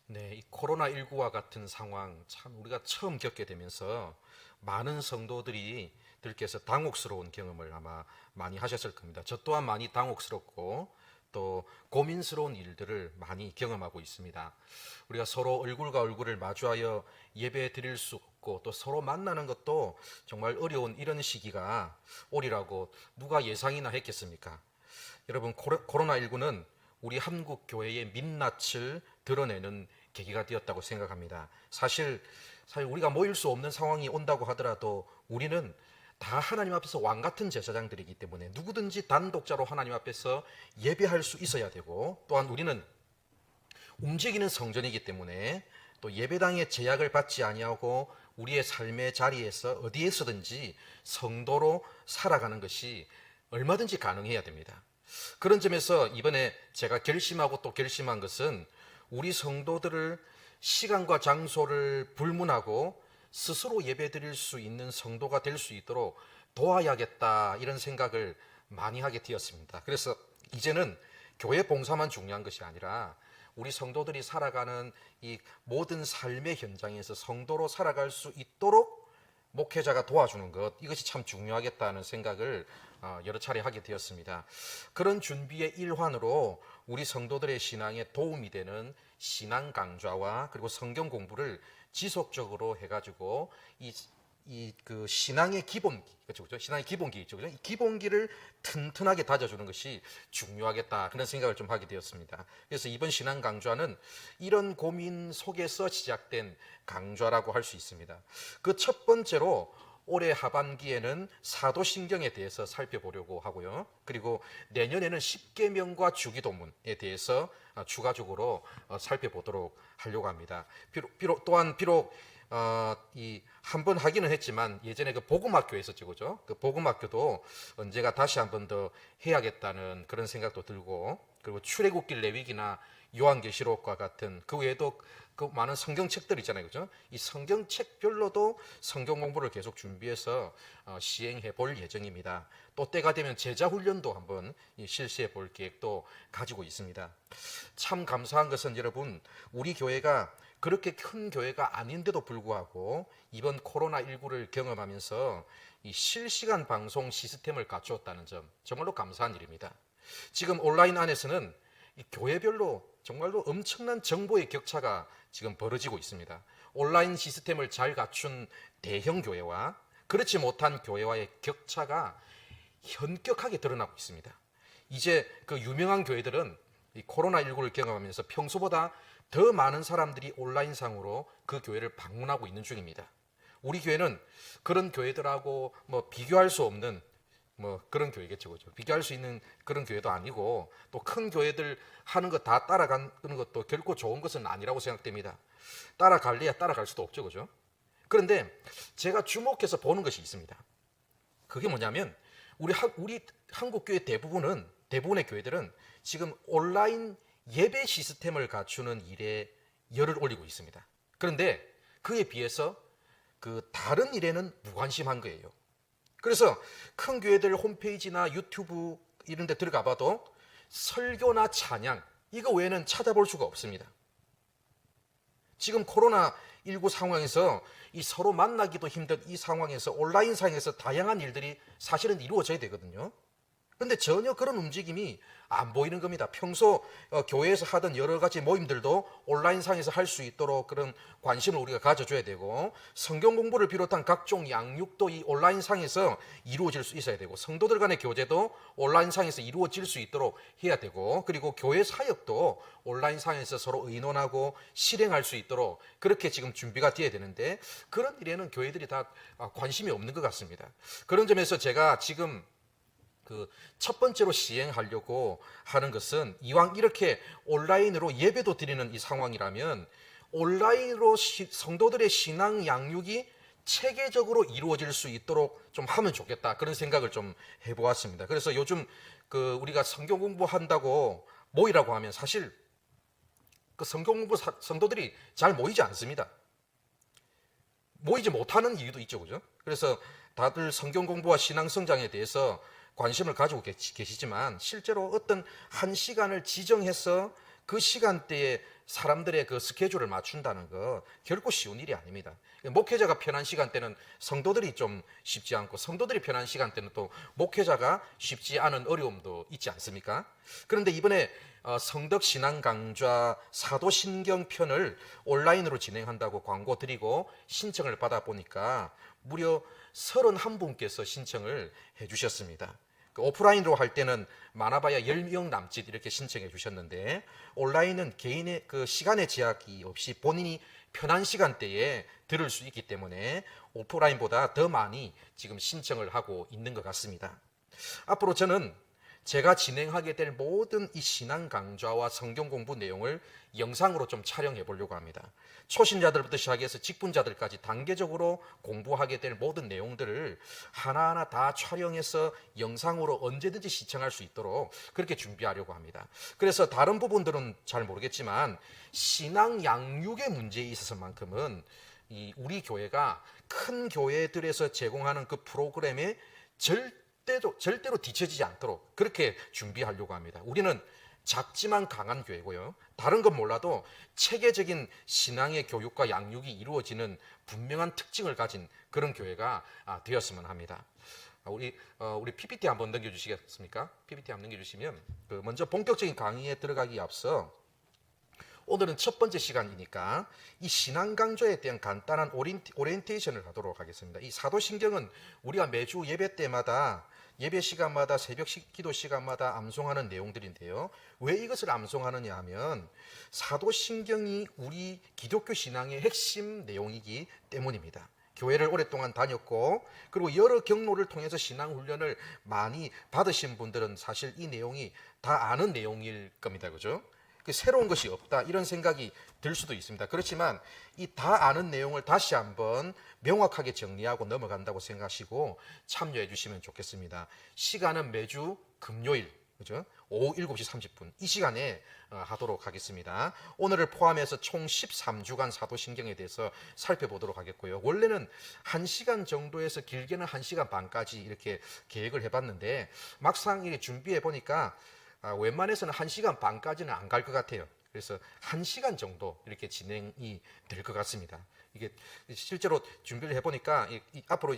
네, 이 코로나19와 같은 상황 참 우리가 처음 겪게 되면서 많은 성도들께서 당혹스러운 경험을 아마 많이 하셨을 겁니다. 저 또한 많이 당혹스럽고 또 고민스러운 일들을 많이 경험하고 있습니다. 우리가 서로 얼굴과 얼굴을 마주하여 예배 드릴 수 없고 또 서로 만나는 것도 정말 어려운 이런 시기가 오리라고 누가 예상이나 했겠습니까? 여러분, 코로나19는 우리 한국 교회의 민낯을 드러내는 계기가 되었다고 생각합니다. 사실 우리가 모일 수 없는 상황이 온다고 하더라도 우리는 다 하나님 앞에서 왕 같은 제사장들이기 때문에 누구든지 단독자로 하나님 앞에서 예배할 수 있어야 되고, 또한 우리는 움직이는 성전이기 때문에 또 예배당의 제약을 받지 아니하고 우리의 삶의 자리에서 어디에서든지 성도로 살아가는 것이 얼마든지 가능해야 됩니다. 그런 점에서 이번에 제가 결심하고 또 결심한 것은 우리 성도들을 시간과 장소를 불문하고 스스로 예배드릴 수 있는 성도가 될 수 있도록 도와야겠다, 이런 생각을 많이 하게 되었습니다. 그래서 이제는 교회 봉사만 중요한 것이 아니라 우리 성도들이 살아가는 이 모든 삶의 현장에서 성도로 살아갈 수 있도록 목회자가 도와주는 것, 이것이 참 중요하겠다는 생각을 여러 차례 하게 되었습니다. 그런 준비의 일환으로 우리 성도들의 신앙에 도움이 되는 신앙 강좌와 그리고 성경 공부를 지속적으로 해가지고 그 신앙의 기본기, 그렇죠? 신앙의 기본기 있죠, 그죠? 이 기본기를 튼튼하게 다져주는 것이 중요하겠다, 그런 생각을 좀 하게 되었습니다. 그래서 이번 신앙 강좌는 이런 고민 속에서 시작된 강좌라고 할 수 있습니다. 그 첫 번째로 올해 하반기에는 사도신경에 대해서 살펴보려고 하고요. 그리고 내년에는 십계명과 주기도문에 대해서 추가적으로 살펴보도록 하려고 합니다. 비록 이 한 번 하기는 했지만 예전에 그 복음학교 있었죠, 그죠? 그 복음학교도 언제가 다시 한 번 더 해야겠다는 그런 생각도 들고, 그리고 출애굽기, 레위기나 요한계시록과 같은 그 외에도 그 많은 성경책들 있잖아요, 그죠? 이 성경책별로도 성경 공부를 계속 준비해서 시행해 볼 예정입니다. 또 때가 되면 제자 훈련도 한번 실시해 볼 계획도 가지고 있습니다. 참 감사한 것은 여러분, 우리 교회가 그렇게 큰 교회가 아닌데도 불구하고 이번 코로나19를 경험하면서 이 실시간 방송 시스템을 갖추었다는 점, 정말로 감사한 일입니다. 지금 온라인 안에서는 이 교회별로 정말로 엄청난 정보의 격차가 지금 벌어지고 있습니다. 온라인 시스템을 잘 갖춘 대형 교회와 그렇지 못한 교회와의 격차가 현격하게 드러나고 있습니다. 이제 그 유명한 교회들은 이 코로나19를 경험하면서 평소보다 더 많은 사람들이 온라인상으로 그 교회를 방문하고 있는 중입니다. 우리 교회는 그런 교회들하고 뭐 비교할 수 없는 뭐 그런 교회겠죠, 그죠? 비교할 수 있는 그런 교회도 아니고, 또 큰 교회들 하는 거 다 따라가는 것도 결코 좋은 것은 아니라고 생각됩니다. 따라갈래야 따라갈 수도 없죠, 그죠? 그런데 제가 주목해서 보는 것이 있습니다. 그게 뭐냐면 우리 한국 교회 대부분의 교회들은 지금 온라인 예배 시스템을 갖추는 일에 열을 올리고 있습니다. 그런데 그에 비해서 그 다른 일에는 무관심한 거예요. 그래서 큰 교회들 홈페이지나 유튜브 이런 데 들어가 봐도 설교나 찬양, 이거 외에는 찾아볼 수가 없습니다. 지금 코로나19 상황에서 이 서로 만나기도 힘든 이 상황에서 온라인상에서 다양한 일들이 사실은 이루어져야 되거든요. 그런데 전혀 그런 움직임이 안 보이는 겁니다. 평소 교회에서 하던 여러 가지 모임들도 온라인상에서 할 수 있도록 그런 관심을 우리가 가져줘야 되고, 성경 공부를 비롯한 각종 양육도 이 온라인상에서 이루어질 수 있어야 되고, 성도들 간의 교제도 온라인상에서 이루어질 수 있도록 해야 되고, 그리고 교회 사역도 온라인상에서 서로 의논하고 실행할 수 있도록 그렇게 지금 준비가 돼야 되는데, 그런 일에는 교회들이 다 관심이 없는 것 같습니다. 그런 점에서 제가 지금 그 첫 번째로 시행하려고 하는 것은, 이왕 이렇게 온라인으로 예배도 드리는 이 상황이라면 온라인으로 성도들의 신앙 양육이 체계적으로 이루어질 수 있도록 좀 하면 좋겠다, 그런 생각을 좀 해보았습니다. 그래서 요즘 그 우리가 성경 공부한다고 모이라고 하면 사실 그 성경 공부 성도들이 잘 모이지 않습니다. 모이지 못하는 이유도 있죠, 그죠? 그래서 다들 성경 공부와 신앙 성장에 대해서 관심을 가지고 계시지만 실제로 어떤 한 시간을 지정해서 그 시간대에 사람들의 그 스케줄을 맞춘다는 거 결코 쉬운 일이 아닙니다. 목회자가 편한 시간대는 성도들이 좀 쉽지 않고, 성도들이 편한 시간대는 또 목회자가 쉽지 않은 어려움도 있지 않습니까? 그런데 이번에 성덕 신앙 강좌 사도신경 편을 온라인으로 진행한다고 광고 드리고 신청을 받아 보니까 무려 31분께서 신청을 해 주셨습니다. 오프라인으로 할 때는 많아봐야 10명 남짓 이렇게 신청해 주셨는데, 온라인은 개인의 그 시간의 제약이 없이 본인이 편한 시간대에 들을 수 있기 때문에 오프라인보다 더 많이 지금 신청을 하고 있는 것 같습니다. 앞으로 저는 제가 진행하게 될 모든 이 신앙 강좌와 성경 공부 내용을 영상으로 좀 촬영해 보려고 합니다. 초신자들부터 시작해서 직분자들까지 단계적으로 공부하게 될 모든 내용들을 하나하나 다 촬영해서 영상으로 언제든지 시청할 수 있도록 그렇게 준비하려고 합니다. 그래서 다른 부분들은 잘 모르겠지만 신앙 양육의 문제에 있어서만큼은 우리 교회가 큰 교회들에서 제공하는 그 프로그램에 절대로 뒤처지지 않도록 그렇게 준비하려고 합니다. 우리는 작지만 강한 교회고요. 다른 건 몰라도 체계적인 신앙의 교육과 양육이 이루어지는 분명한 특징을 가진 그런 교회가 되었으면 합니다. 우리 PPT 한번 넘겨주시겠습니까? PPT 한번 넘겨주시면 먼저 본격적인 강의에 들어가기 앞서 오늘은 첫 번째 시간이니까 이 신앙 강좌에 대한 간단한 오리엔테이션을 하도록 하겠습니다. 이 사도신경은 우리가 매주 예배 때마다, 예배 시간마다, 새벽 기도 시간마다 암송하는 내용들인데요. 왜 이것을 암송하느냐 하면 사도신경이 우리 기독교 신앙의 핵심 내용이기 때문입니다. 교회를 오랫동안 다녔고, 그리고 여러 경로를 통해서 신앙 훈련을 많이 받으신 분들은 사실 이 내용이 다 아는 내용일 겁니다. 그죠? 새로운 것이 없다 이런 생각이 들 수도 있습니다. 그렇지만 이 다 아는 내용을 다시 한번 명확하게 정리하고 넘어간다고 생각하시고 참여해 주시면 좋겠습니다. 시간은 매주 금요일, 그죠? 오후 7시 30분 이 시간에 하도록 하겠습니다. 오늘을 포함해서 총 13주간 사도신경에 대해서 살펴보도록 하겠고요. 원래는 1시간 정도에서 길게는 1시간 반까지 이렇게 계획을 해봤는데 막상 이렇게 준비해 보니까 웬만해서는 1시간 반까지는 안 갈 것 같아요. 그래서 1시간 정도 이렇게 진행이 될 것 같습니다. 이게 실제로 준비를 해보니까 앞으로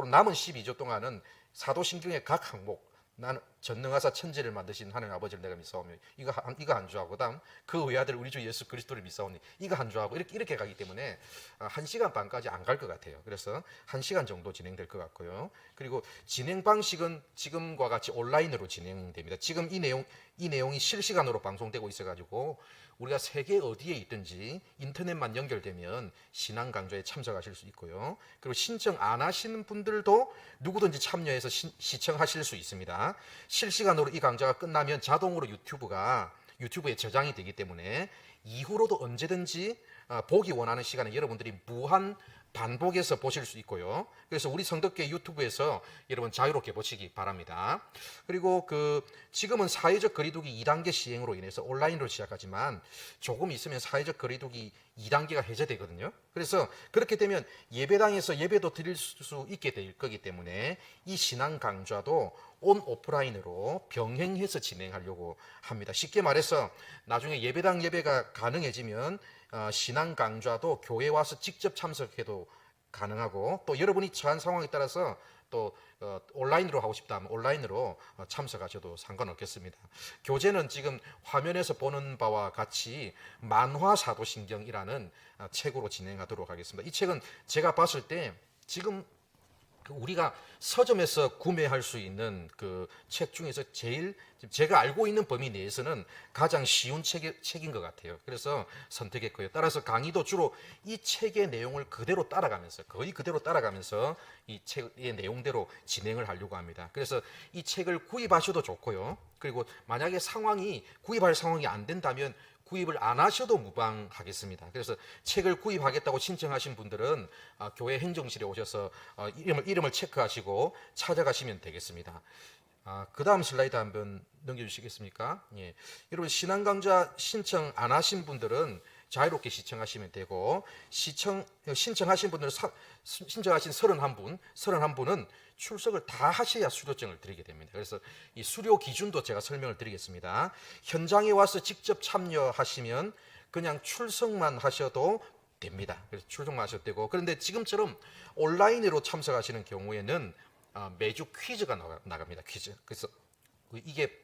남은 12주 동안은 사도신경의 각 항목, 나는 전능하사 천지를 만드신 하나님 아버지를 내가 믿사오며 이거 한 주하고, 다음 그 외아들 우리 주 예수 그리스도를 믿사오니 이거 한 주하고 이렇게 가기 때문에 1시간 반까지 안 갈 것 같아요. 그래서 1시간 정도 진행될 것 같고요. 그리고 진행 방식은 지금과 같이 온라인으로 진행됩니다. 지금 이 내용이 실시간으로 방송되고 있어가지고 우리가 세계 어디에 있든지 인터넷만 연결되면 신앙 강좌에 참석하실 수 있고요. 그리고 신청 안 하시는 분들도 누구든지 참여해서 시청하실 수 있습니다. 실시간으로 이 강좌가 끝나면 자동으로 유튜브에 저장이 되기 때문에 이후로도 언제든지 보기 원하는 시간에 여러분들이 무한 반복해서 보실 수 있고요. 그래서 우리 성덕교회 유튜브에서 여러분 자유롭게 보시기 바랍니다. 그리고 지금은 사회적 거리두기 2단계 시행으로 인해서 온라인으로 시작하지만 조금 있으면 사회적 거리두기 2단계가 해제되거든요. 그래서 그렇게 되면 예배당에서 예배도 드릴 수 있게 될 거기 때문에 이 신앙 강좌도 온 오프라인으로 병행해서 진행하려고 합니다. 쉽게 말해서 나중에 예배당 예배가 가능해지면 신앙 강좌도 교회 와서 직접 참석해도 가능하고, 또 여러분이 처한 상황에 따라서 또 온라인으로 하고 싶다 하면 온라인으로 참석하셔도 상관없겠습니다. 교재는 지금 화면에서 보는 바와 같이 만화 사도신경이라는 책으로 진행하도록 하겠습니다. 이 책은 제가 봤을 때 지금 우리가 서점에서 구매할 수 있는 그 책 중에서 제일 제가 알고 있는 범위 내에서는 가장 쉬운 책인 것 같아요. 그래서 선택했고요. 따라서 강의도 주로 이 책의 내용을 거의 그대로 따라가면서 이 책의 내용대로 진행을 하려고 합니다. 그래서 이 책을 구입하셔도 좋고요. 그리고 만약에 구입할 상황이 안 된다면 구입을 안 하셔도 무방하겠습니다. 그래서 책을 구입하겠다고 신청하신 분들은 교회 행정실에 오셔서 이름을 체크하시고 찾아가시면 되겠습니다. 그 다음 슬라이드 한번 넘겨주시겠습니까? 예. 여러분 신앙 강좌 신청 안 하신 분들은 자유롭게 시청하시면 되고, 신청하신 분들은 신청하신 31분은 출석을 다 하셔야 수료증을 드리게 됩니다. 그래서 이 수료 기준도 제가 설명을 드리겠습니다. 현장에 와서 직접 참여하시면 그냥 출석만 하셔도 됩니다. 그래서 출석만 하셔도 되고, 그런데 지금처럼 온라인으로 참석하시는 경우에는 매주 퀴즈가 나갑니다. 퀴즈. 그래서 이게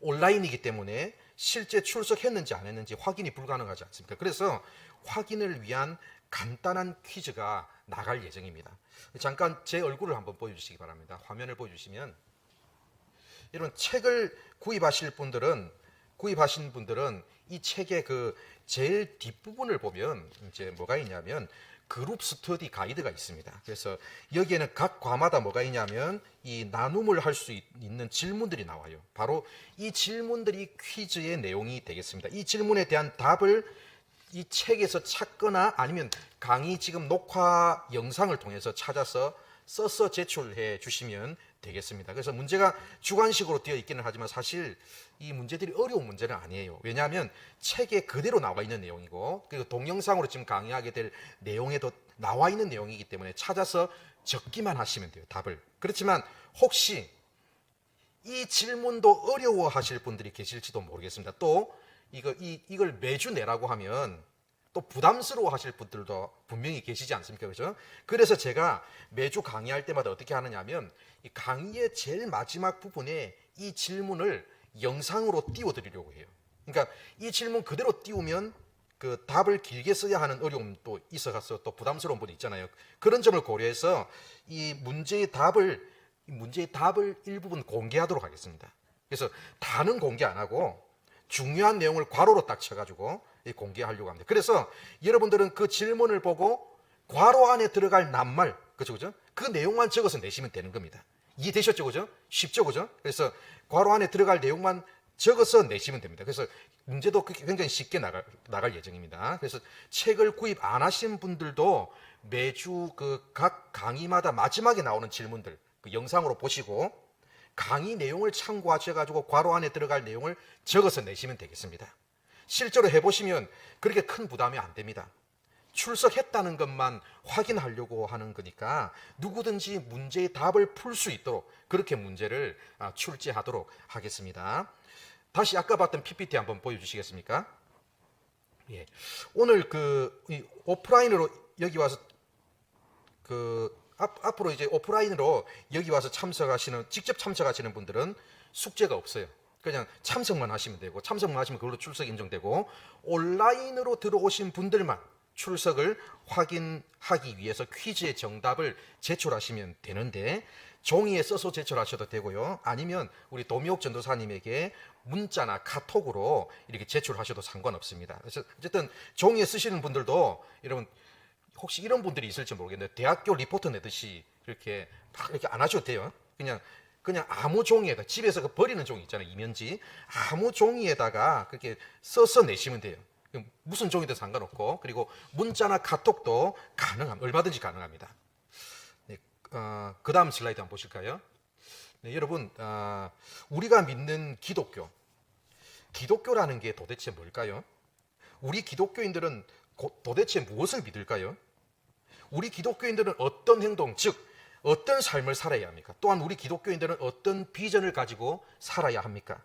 온라인이기 때문에 실제 출석했는지 안 했는지 확인이 불가능하지 않습니까? 그래서 확인을 위한 간단한 퀴즈가 나갈 예정입니다. 잠깐 제 얼굴을 한번 보여주시기 바랍니다. 화면을 보여주시면, 이런 책을 구입하신 분들은 이 책의 그 제일 뒷부분을 보면 이제 뭐가 있냐면 그룹 스터디 가이드가 있습니다. 그래서 여기에는 각 과마다 뭐가 있냐면 이 나눔을 할 수 있는 질문들이 나와요. 바로 이 질문들이 퀴즈의 내용이 되겠습니다. 이 질문에 대한 답을 이 책에서 찾거나 아니면 강의 지금 녹화 영상을 통해서 찾아서 써서 제출해 주시면 되겠습니다. 그래서 문제가 주관식으로 되어 있기는 하지만 사실 이 문제들이 어려운 문제는 아니에요. 왜냐하면 책에 그대로 나와 있는 내용이고, 그리고 동영상으로 지금 강의하게 될 내용에도 나와 있는 내용이기 때문에 찾아서 적기만 하시면 돼요, 답을. 그렇지만 혹시 이 질문도 어려워하실 분들이 계실지도 모르겠습니다. 또 이걸 매주 내라고 하면 또 부담스러워 하실 분들도 분명히 계시지 않습니까? 그죠? 그래서 제가 매주 강의할 때마다 어떻게 하느냐 하면 이 강의의 제일 마지막 부분에 이 질문을 영상으로 띄워드리려고 해요. 그러니까 이 질문 그대로 띄우면 그 답을 길게 써야 하는 어려움도 있어서 또 부담스러운 분이 있잖아요. 그런 점을 고려해서 이 문제의 답을 일부분 공개하도록 하겠습니다. 그래서 다는 공개 안 하고 중요한 내용을 괄호로 딱 쳐가지고 공개하려고 합니다. 그래서 여러분들은 그 질문을 보고 괄호 안에 들어갈 낱말, 그죠? 그 내용만 적어서 내시면 되는 겁니다. 이해되셨죠? 그죠? 쉽죠? 그죠? 그래서 괄호 안에 들어갈 내용만 적어서 내시면 됩니다. 그래서 문제도 굉장히 쉽게 나갈 예정입니다. 그래서 책을 구입 안 하신 분들도 매주 그 각 강의마다 마지막에 나오는 질문들 그 영상으로 보시고 강의 내용을 참고하셔가지고 괄호 안에 들어갈 내용을 적어서 내시면 되겠습니다. 실제로 해보시면 그렇게 큰 부담이 안 됩니다. 출석했다는 것만 확인하려고 하는 거니까 누구든지 문제의 답을 풀 수 있도록 그렇게 문제를 출제하도록 하겠습니다. 다시 아까 봤던 PPT 한번 보여주시겠습니까? 예. 오늘 오프라인으로 여기 와서 앞으로 이제 오프라인으로 여기 와서 직접 참석하시는 분들은 숙제가 없어요. 그냥 참석만 하시면 되고, 참석만 하시면 그걸로 출석 인정되고, 온라인으로 들어오신 분들만 출석을 확인하기 위해서 퀴즈의 정답을 제출하시면 되는데, 종이에 써서 제출하셔도 되고요. 아니면 우리 도미옥 전도사님에게 문자나 카톡으로 이렇게 제출하셔도 상관없습니다. 그래서 어쨌든 종이에 쓰시는 분들도 여러분 혹시 이런 분들이 있을지 모르겠는데 대학교 리포트 내듯이 이렇게 막 이렇게 안 하셔도 돼요. 그냥 아무 종이에다, 집에서 그 버리는 종이 있잖아요, 이면지. 아무 종이에다가 그렇게 써서 내시면 돼요. 무슨 종이든 상관없고, 그리고 문자나 카톡도 얼마든지 가능합니다. 네, 그 다음 슬라이드 한번 보실까요? 네, 여러분, 우리가 믿는 기독교라는 게 도대체 뭘까요? 우리 기독교인들은 도대체 무엇을 믿을까요? 우리 기독교인들은 어떤 행동, 즉 어떤 삶을 살아야 합니까? 또한 우리 기독교인들은 어떤 비전을 가지고 살아야 합니까?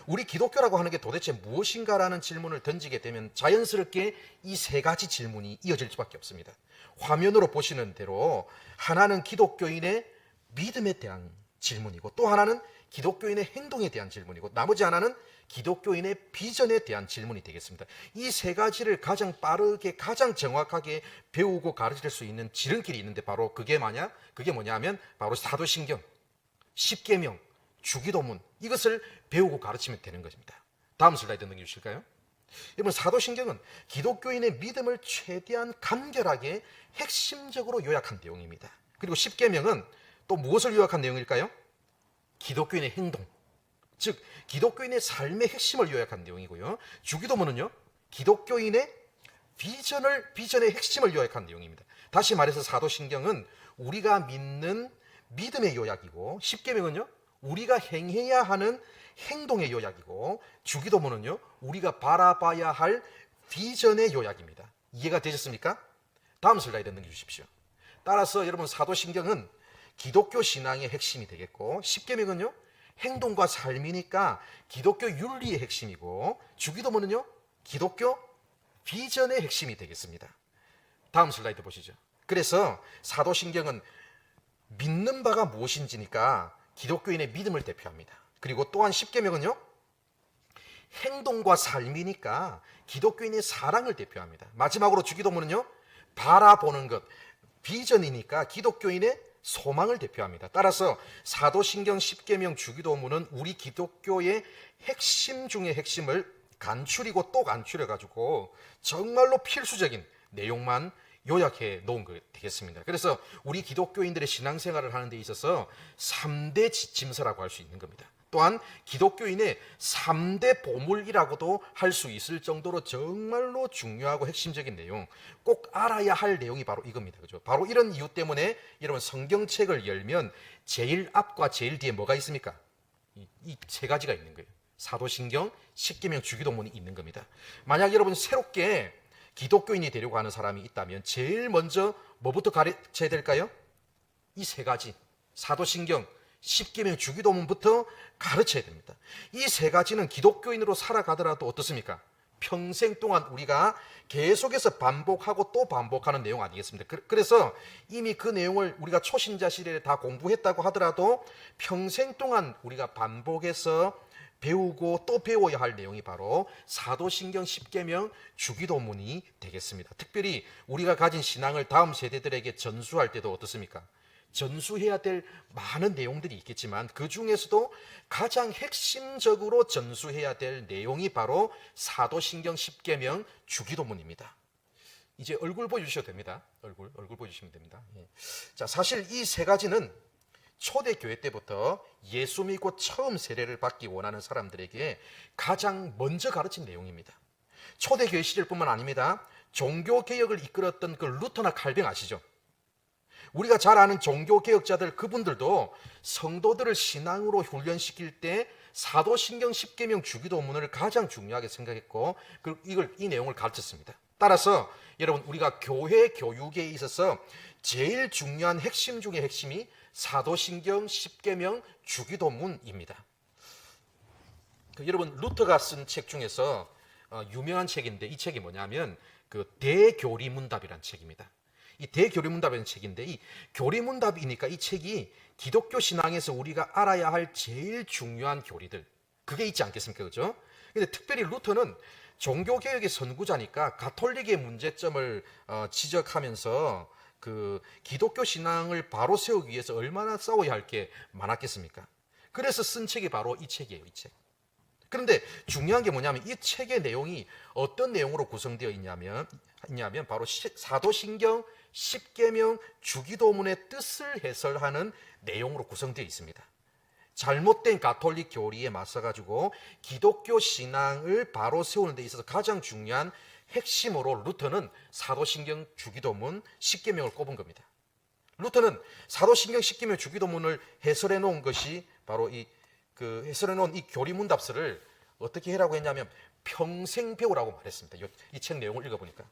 우리 기독교라고 하는 게 도대체 무엇인가라는 질문을 던지게 되면 자연스럽게 이 세 가지 질문이 이어질 수밖에 없습니다. 화면으로 보시는 대로 하나는 기독교인의 믿음에 대한 질문이고, 또 하나는 기독교인의 행동에 대한 질문이고, 나머지 하나는 기독교인의 비전에 대한 질문이 되겠습니다. 이 세 가지를 가장 빠르게, 가장 정확하게 배우고 가르칠 수 있는 지름길이 있는데 바로 그게 뭐냐면 바로 사도신경, 십계명, 주기도문, 이것을 배우고 가르치면 되는 것입니다. 다음 슬라이드 넘겨주실까요? 여러분, 사도신경은 기독교인의 믿음을 최대한 간결하게 핵심적으로 요약한 내용입니다. 그리고 십계명은 또 무엇을 요약한 내용일까요? 기독교인의 행동, 즉 기독교인의 삶의 핵심을 요약한 내용이고요. 주기도문은요, 기독교인의 비전의 핵심을 요약한 내용입니다. 다시 말해서 사도신경은 우리가 믿는 믿음의 요약이고, 십계명은요 우리가 행해야 하는 행동의 요약이고, 주기도문은요 우리가 바라봐야 할 비전의 요약입니다. 이해가 되셨습니까? 다음 슬라이드 넘겨주십시오. 따라서 여러분 사도신경은 기독교 신앙의 핵심이 되겠고, 십계명은요 행동과 삶이니까 기독교 윤리의 핵심이고, 주기도문은요 기독교 비전의 핵심이 되겠습니다. 다음 슬라이드 보시죠. 그래서 사도신경은 믿는 바가 무엇인지니까 기독교인의 믿음을 대표합니다. 그리고 또한 십계명은요 행동과 삶이니까 기독교인의 사랑을 대표합니다. 마지막으로 주기도문은요 바라보는 것, 비전이니까 기독교인의 소망을 대표합니다. 따라서 사도신경, 십계명, 주기도문은 우리 기독교의 핵심 중의 핵심을 간추리고 또 간추려가지고 정말로 필수적인 내용만 요약해 놓은 것 되겠습니다. 그래서 우리 기독교인들의 신앙생활을 하는 데 있어서 3대 지침서라고 할 수 있는 겁니다. 또한 기독교인의 3대 보물이라고도 할 수 있을 정도로 정말로 중요하고 핵심적인 내용, 꼭 알아야 할 내용이 바로 이겁니다. 그죠? 바로 이런 이유 때문에 여러분 성경책을 열면 제일 앞과 제일 뒤에 뭐가 있습니까? 이 세 가지가 있는 거예요. 사도신경, 십계명, 주기도문이 있는 겁니다. 만약 여러분 새롭게 기독교인이 되려고 하는 사람이 있다면 제일 먼저 뭐부터 가르쳐야 될까요? 이 세 가지, 사도신경, 십계명, 주기도문부터 가르쳐야 됩니다. 이 세 가지는 기독교인으로 살아가더라도 어떻습니까? 평생 동안 우리가 계속해서 반복하고 또 반복하는 내용 아니겠습니까? 그래서 이미 그 내용을 우리가 초신자 시대에 다 공부했다고 하더라도 평생 동안 우리가 반복해서 배우고 또 배워야 할 내용이 바로 사도신경, 십계명, 주기도문이 되겠습니다. 특별히 우리가 가진 신앙을 다음 세대들에게 전수할 때도 어떻습니까? 전수해야 될 많은 내용들이 있겠지만 그 중에서도 가장 핵심적으로 전수해야 될 내용이 바로 사도신경, 십계명, 주기도문입니다. 이제 얼굴 보여주셔도 됩니다. 얼굴 보여주시면 됩니다. 예. 자, 사실 이 세 가지는 초대교회 때부터 예수 믿고 처음 세례를 받기 원하는 사람들에게 가장 먼저 가르친 내용입니다. 초대교회 시절뿐만 아닙니다. 종교개혁을 이끌었던 그 루터나 칼뱅 아시죠? 우리가 잘 아는 종교개혁자들, 그분들도 성도들을 신앙으로 훈련시킬 때 사도신경, 십계명, 주기도문을 가장 중요하게 생각했고 이 내용을 가르쳤습니다. 따라서 여러분 우리가 교회 교육에 있어서 제일 중요한 핵심 중의 핵심이 사도신경, 십계명, 주기도문입니다. 여러분 루터가 쓴 책 중에서 유명한 책인데 이 책이 뭐냐면 그 대교리문답이라는 책입니다. 이 대교리문답이라는 책인데 이 교리문답이니까 이 책이 기독교 신앙에서 우리가 알아야 할 제일 중요한 교리들 그게 있지 않겠습니까? 그죠? 근데 특별히 루터는 종교개혁의 선구자니까 가톨릭의 문제점을 지적하면서 그 기독교 신앙을 바로 세우기 위해서 얼마나 싸워야 할 게 많았겠습니까? 그래서 쓴 책이 바로 이 책이에요, 이 책. 그런데 중요한 게 뭐냐면 이 책의 내용이 어떤 내용으로 구성되어 있냐면 바로 사도신경, 십계명, 주기도문의 뜻을 해설하는 내용으로 구성되어 있습니다. 잘못된 가톨릭 교리에 맞서가지고 기독교 신앙을 바로 세우는 데 있어서 가장 중요한 핵심으로 루터는 사도신경, 주기도문, 십계명을 꼽은 겁니다. 루터는 사도신경, 십계명, 주기도문을 해설해 놓은 것이 바로 해설해 놓은 이 교리문답서를 어떻게 해라고 했냐면 평생 배우라고 말했습니다. 이 책 내용을 읽어보니까.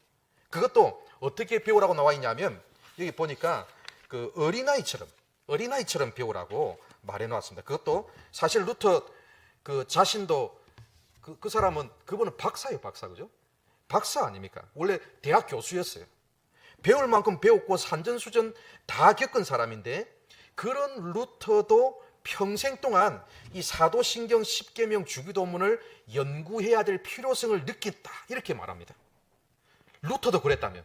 그것도 어떻게 배우라고 나와 있냐면 여기 보니까 그 어린아이처럼 배우라고 말해 놓았습니다. 그것도 사실 루터 그 자신도 그분은 박사예요, 박사. 그죠? 박사 아닙니까? 원래 대학 교수였어요. 배울 만큼 배웠고 산전수전 다 겪은 사람인데 그런 루터도 평생 동안 이 사도신경, 십계명, 주기도문을 연구해야 될 필요성을 느꼈다 이렇게 말합니다. 루터도 그랬다면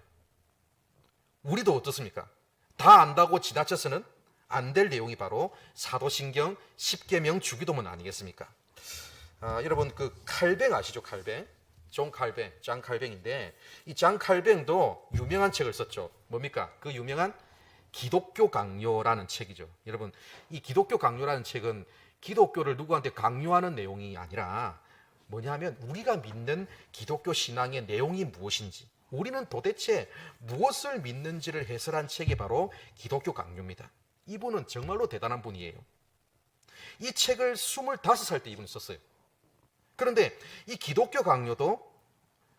우리도 어떻습니까? 다 안다고 지나쳐서는 안 될 내용이 바로 사도신경, 십계명, 주기도문 아니겠습니까? 여러분 그 칼뱅 아시죠? 칼뱅? 장 칼뱅인데 이 장 칼뱅도 유명한 책을 썼죠. 뭡니까? 그 유명한 기독교 강요라는 책이죠. 여러분 이 기독교 강요라는 책은 기독교를 누구한테 강요하는 내용이 아니라 뭐냐면 우리가 믿는 기독교 신앙의 내용이 무엇인지 우리는 도대체 무엇을 믿는지를 해설한 책이 바로 기독교 강요입니다. 이분은 정말로 대단한 분이에요. 이 책을 25살 때 이분이 썼어요. 그런데 이 기독교 강요도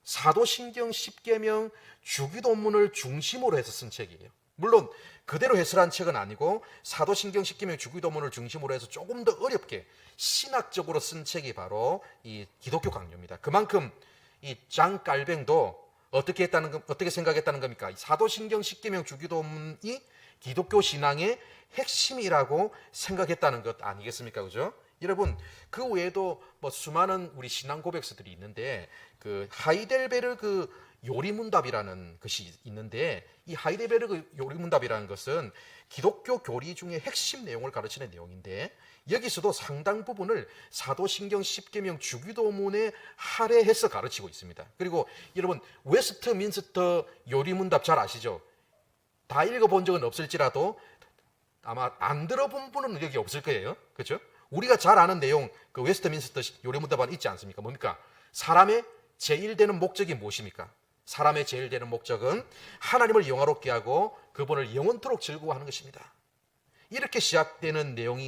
사도신경 10계명 주기도문을 중심으로 해서 쓴 책이에요. 물론 그대로 해설한 책은 아니고 사도신경 10계명 주기도문을 중심으로 해서 조금 더 어렵게 신학적으로 쓴 책이 바로 이 기독교 강요입니다. 그만큼 이 장 깔뱅도 어떻게 생각했다는 겁니까? 사도신경 10계명 주기도문이 기독교 신앙의 핵심이라고 생각했다는 것 아니겠습니까? 그죠? 여러분, 그 외에도 뭐 수많은 우리 신앙 고백서들이 있는데 그 하이델베르그 요리문답이라는 것이 있는데 이 하이델베르그 요리문답이라는 것은 기독교 교리 중에 핵심 내용을 가르치는 내용인데 여기서도 상당 부분을 사도신경 10계명 주기도문에 할애해서 가르치고 있습니다. 그리고 여러분 웨스트민스터 요리문답 잘 아시죠? 다 읽어본 적은 없을지라도 아마 안 들어본 분은 여기 없을 거예요. 그렇죠? 우리가 잘 아는 내용 그 웨스트민스터 요리문답 있지 않습니까? 뭡니까? 사람의 제일 되는 목적이 무엇입니까? 사람의 제일 되는 목적은 하나님을 영화롭게 하고 그분을 영원토록 즐거워하는 것입니다. 이렇게 시작되는 내용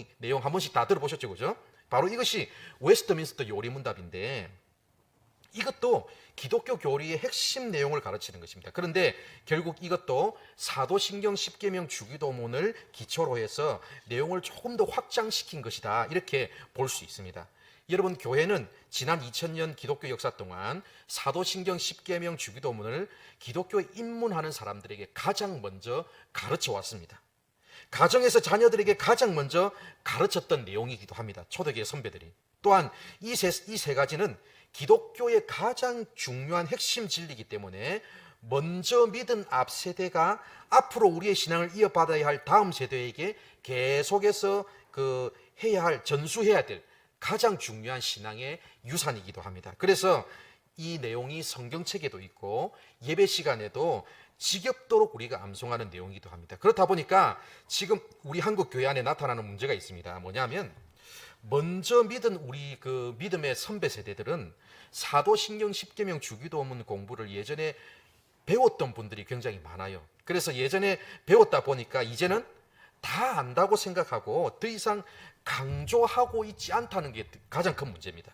한 번씩 다 들어보셨죠, 그죠? 바로 이것이 웨스트민스터 요리문답인데 이것도 기독교 교리의 핵심 내용을 가르치는 것입니다. 그런데 결국 이것도 사도신경 10계명 주기도문을 기초로 해서 내용을 조금 더 확장시킨 것이다. 이렇게 볼 수 있습니다. 여러분, 교회는 지난 2000년 기독교 역사 동안 사도신경 10계명 주기도문을 기독교에 입문하는 사람들에게 가장 먼저 가르쳐 왔습니다. 가정에서 자녀들에게 가장 먼저 가르쳤던 내용이기도 합니다. 초대교회 선배들이. 또한 이 세 가지는 기독교의 가장 중요한 핵심 진리이기 때문에 먼저 믿은 앞 세대가 앞으로 우리의 신앙을 이어받아야 할 다음 세대에게 계속해서 전수해야 될 가장 중요한 신앙의 유산이기도 합니다. 그래서 이 내용이 성경책에도 있고 예배 시간에도 지겹도록 우리가 암송하는 내용이기도 합니다. 그렇다 보니까 지금 우리 한국 교회 안에 나타나는 문제가 있습니다. 뭐냐면 먼저 믿은 우리 그 믿음의 선배 세대들은 사도신경 10계명 주기도문 공부를 예전에 배웠던 분들이 굉장히 많아요. 그래서 예전에 배웠다 보니까 이제는 다 안다고 생각하고 더 이상 강조하고 있지 않다는 게 가장 큰 문제입니다.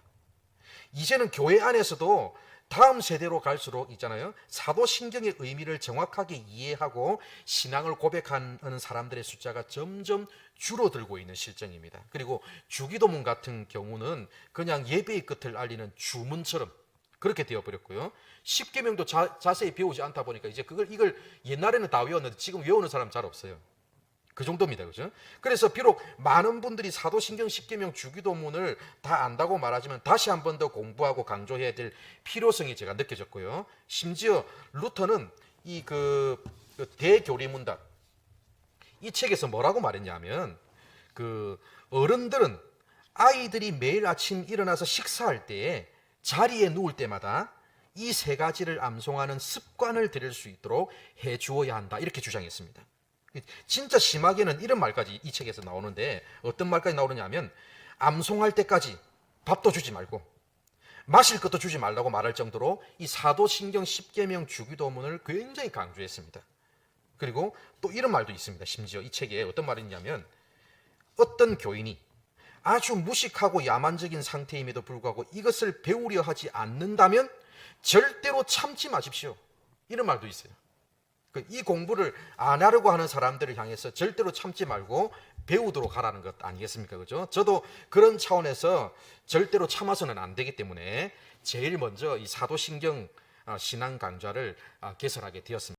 이제는 교회 안에서도 다음 세대로 갈수록 있잖아요. 사도신경의 의미를 정확하게 이해하고 신앙을 고백하는 사람들의 숫자가 점점 줄어들고 있는 실정입니다. 그리고 주기도문 같은 경우는 그냥 예배의 끝을 알리는 주문처럼 그렇게 되어버렸고요. 10계명도 자세히 배우지 않다 보니까 이제 이걸 옛날에는 다 외웠는데 지금 외우는 사람 잘 없어요. 그 정도입니다. 그죠? 그래서 비록 많은 분들이 사도신경 10계명 주기도문을 다 안다고 말하지만 다시 한 번 더 공부하고 강조해야 될 필요성이 제가 느껴졌고요. 심지어 루터는 이 대교리문답 이 책에서 뭐라고 말했냐면 어른들은 아이들이 매일 아침 일어나서 식사할 때에 자리에 누울 때마다 이 세 가지를 암송하는 습관을 들일 수 있도록 해 주어야 한다. 이렇게 주장했습니다. 진짜 심하게는 이런 말까지 이 책에서 나오는데 어떤 말까지 나오느냐 하면 암송할 때까지 밥도 주지 말고 마실 것도 주지 말라고 말할 정도로 이 사도신경 10계명 주기도문을 굉장히 강조했습니다. 그리고 또 이런 말도 있습니다. 심지어 이 책에 어떤 말이 있냐면 어떤 교인이 아주 무식하고 야만적인 상태임에도 불구하고 이것을 배우려 하지 않는다면 절대로 참지 마십시오. 이런 말도 있어요. 이 공부를 안 하려고 하는 사람들을 향해서 절대로 참지 말고 배우도록 하라는 것 아니겠습니까? 그죠? 저도 그런 차원에서 절대로 참아서는 안 되기 때문에 제일 먼저 이 사도신경 신앙 강좌를 개설하게 되었습니다.